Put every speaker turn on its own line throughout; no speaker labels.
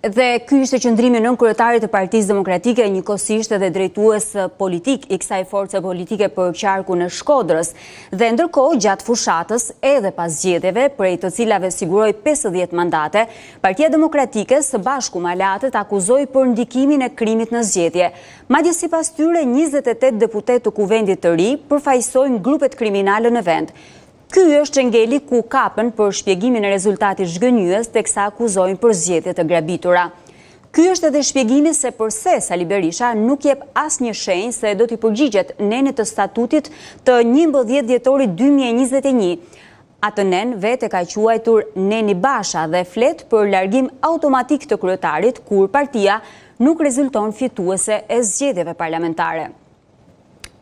Dhe ky ishte qëndrimi nënkryetarët të Partisë Demokratike, njëkohësisht edhe drejtues politik i kësaj force politike për qarkun e Shkodrës. Dhe ndërkohë, gjatë fushatës edhe pas zgjedhjeve, prej të cilave siguroi 50 mandate, Partia Demokratike së bashku me aleatët akuzoi për ndikimin e krimit në zgjedhje. Madje sipas tyre, 28 deputet të kuvendit të ri përfaqësojnë grupet kriminale në vend. Ky është çengeli ku kapën për shpjegimin e rezultatit zhgënjyes teksa akuzojnë për zgjedhje të grabitura. Ky është edhe shpjegimi se pse Sali Berisha nuk jep asnjë shenjë se do t'i përgjigjet nenit të statutit të 11 dhjetorit 2021. Atë nen vetë ka quajtur Neni Basha dhe flet për largim automatik të kryetarit kur partia nuk rezulton fituese e zgjedhjeve parlamentare.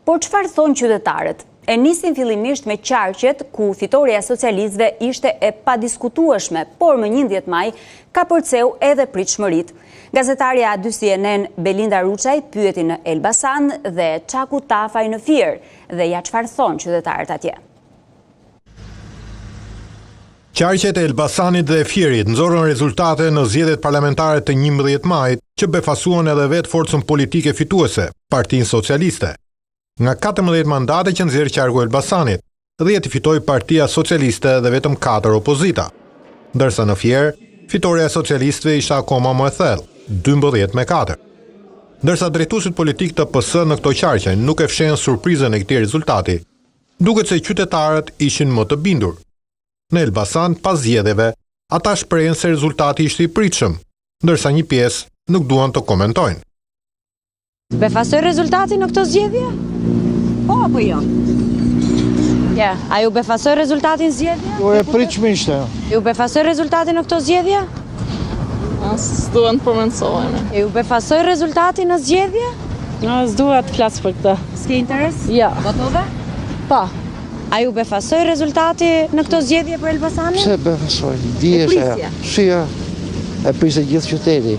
Por çfarë thonë qytetarët? E nisin fillimisht me qarqet ku fitoria e socialistëve ishte e padiskutueshme, por më 11 maj ka përceu edhe pritshmëritë. Gazetarja dy CNN Belinda Ruçaj pyeti në Elbasan dhe Çaku Tafaj në Fier, dhe ja çfarë thonë qytetarët atje.
Qarqet e Elbasanit dhe Fierit nxorën rezultate në zgjedhjet parlamentare të 11 majit që befasuan edhe vetë forcën politike fituese, Partinë Socialiste. Nga 14 mandate që nxjerr qarku Elbasanit, 10 i fitoi Partia Socialiste dhe vetëm 4 opozita. Ndërsa në Fier, fitoria e socialistëve ishte akoma më e thellë, 12-4. Ndërsa drejtuesit politik të PS në këto qarqe nuk e fshehin surprizën e këtij rezultati, duket se qytetarët ishin më të bindur. Në Elbasan, pas zgjedhjeve, ata shprehen se rezultati ishte i pritshëm, ndërsa një pjesë nuk duan të komentojnë.
Befasoj rezultatin në këto zgjedhje? Po apo jo? Ja, a ju befasoj rezultatin zgjedhje?
Jo, e pritshme ishte.
Ju befasoj rezultatin në këto zgjedhje?
S'duan të përmendsojnë.
Ju befasoj rezultatin në zgjedhje?
S'dua të flas për këtë.
S'ke interes?
Ja.
Votove?
Pa.
A ju befasoj rezultati në këto zgjedhje për Elbasanin?
Pse befasoj? Dihesh shija. E prisje gjithë qyteti.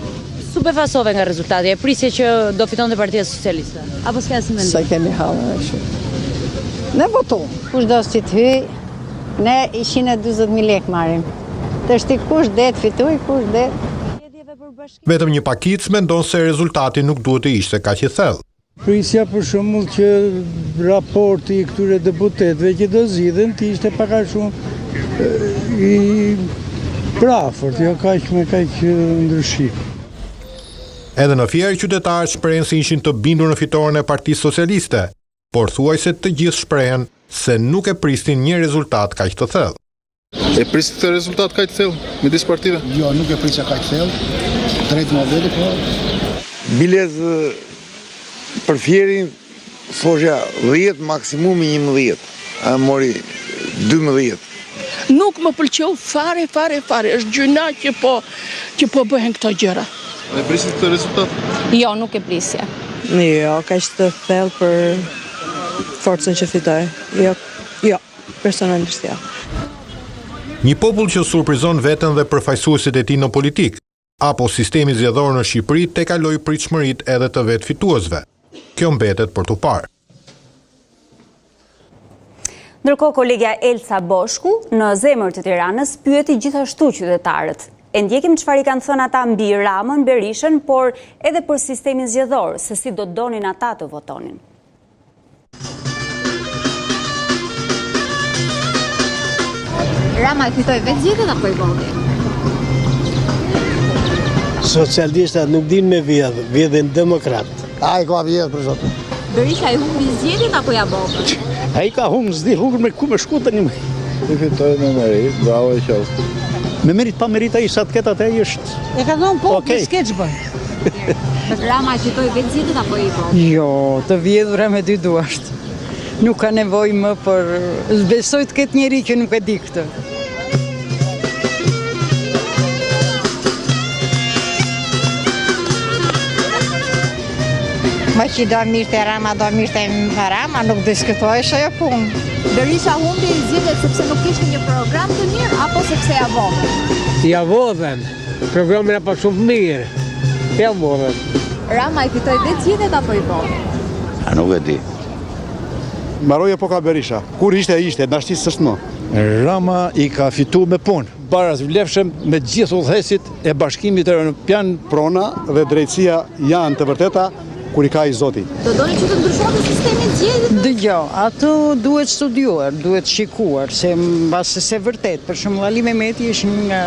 Su befasove nga rezultati, e prisje që do fitonte Partia Socialiste? Apo s'ka si mendoj?
Sa kemi hallë ashtu. Ne votojmë.
Kush do si të hyj, ne 140.000 lekë marrim. Të shti kush det fitoj, kush det.
Vetëm një pakic mendon se rezultati nuk duhet të ishte kaq i thellë.
Prisja për shembull që raporti i këtyre deputetëve që do zgjidhen të ishte pak a shumë i prafort, jo kaq me kaq ndryshim.
Edhe në Fier, qytetarët shprehen se ishin të bindur në fitoren e Partisë Socialiste, por thuajse të gjithë shprehen se nuk e pristin një rezultat kaq të thellë.
E prisit të rezultat kaq të thellë midis partive?
Jo, nuk e prisja kaq të thellë. Drejt më vete, po.
Bilet për Fierin thosha 10, maksimumi 11. A mori 12.
Nuk më pëlqeu fare. Është gjëna që po bëhen këto gjëra.
E prisit të rezultat?
Jo, nuk e prisja.
Jo, kaq të thellë për forcën që fitoi. Jo, personalisht jo.
Një popull që surprizon veten dhe përfaqësuesit e tij në politik, apo sistemi zgjedhor në Shqipëri te kaloi pritshmëritë edhe të vet fituesve. Kjo mbetet për tu parë.
Ndërkohë, kolegja Elsa Boshku në zemër të Tiranës pyeti gjithashtu qytetarët. E ndjekim çfarë i kanë thënë ata mbi Ramën, Berishën, por edhe për sistemin zgjedhor, se si do donin ata të votonin.
Rama i fitoi vetë zgjedhjet apo i voti?
Socialistat nuk din me vjedhin demokrat.
Ai ka vjedh për zotin.
Berisha i humbi zgjedhjet apo ja bota?
Ai ka humbë s'di humbë me ku me shku tani.
I fitoi me merit, bravo e qoftë.
Me merit pa merit ai sa të ketë atë është.
E ka thonë po,
okay.
S'ke ç'bën. Rama i fitoi vetë zgjedhjet apo i voti?
Jo, të vjedhura me dy duasht. Nuk ka nevojë më për besoj të ketë njeri që nuk e di këtë.
Ma që do mirë të Rama, do mirë të Rama, nuk diskutojsh ajo punë. Berisha humbi zgjedhjet sepse nuk kishte një program të mirë apo sepse ja vodhen?
Ja vodhen. Programin e pa shumë mirë. Ja vodhen.
Rama i fitoi vetë zgjedhjet apo i voti?
A nuk e di.
Mbaroja po ka Berisha. Kur ishte, nashti s'është më.
Rama i ka fitu me punë. përballë vlefshëm me gjithë udhëheqësit e Bashkimit Evropian.
Prona dhe drejtësia janë të vërteta kur i ka i Zoti.
Do doni që të ndryshojë sistemi i zgjedhjeve?
Dëgjoj, ato duhet studiuar, duhet shikuar, se mbase se vërtet, për shembull Ali Mehmeti është një nga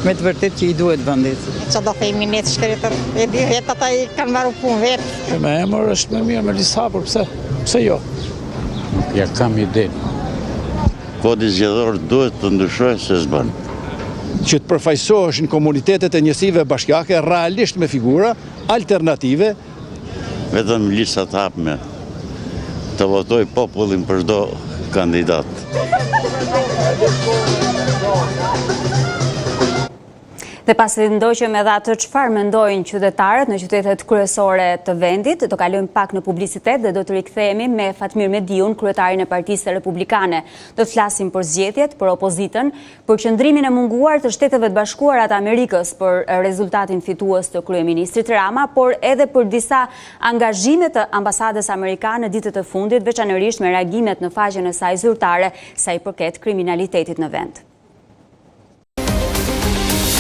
me të vërtet që i duhet vendit.
Ço do themi ne të shkretër, e di vetë ata i kanë marrë punë vetë.
Me emër është më mirë me lista hapur, pse jo?
Ja kam ide.
Kodi zgjedhor duhet të ndryshojë se s'bën.
Që të përfaqësoheshin komunitetet e njësive bashkiake realisht me figura alternative.
Vetëm lista të hapme të votoj popullin për çdo kandidat.
Dhe pasi ndoqëm edhe atë çfarë mendojnë qytetarët në qytetet kryesore të vendit, do kalojmë pak në publicitet dhe do të rikthehemi me Fatmir Mediun, kryetarin e Partisë Republikane. Do të flasim për zgjedhjet, për opozitën, për qëndrimin e munguar të Shteteve të Bashkuara të Amerikës për rezultatin fitues të kryeministrit Rama, por edhe për disa angazhime të ambasadës amerikane ditët e fundit, veçanërisht me reagimet në faqen e saj zyrtare sa i përket kriminalitetit në vend.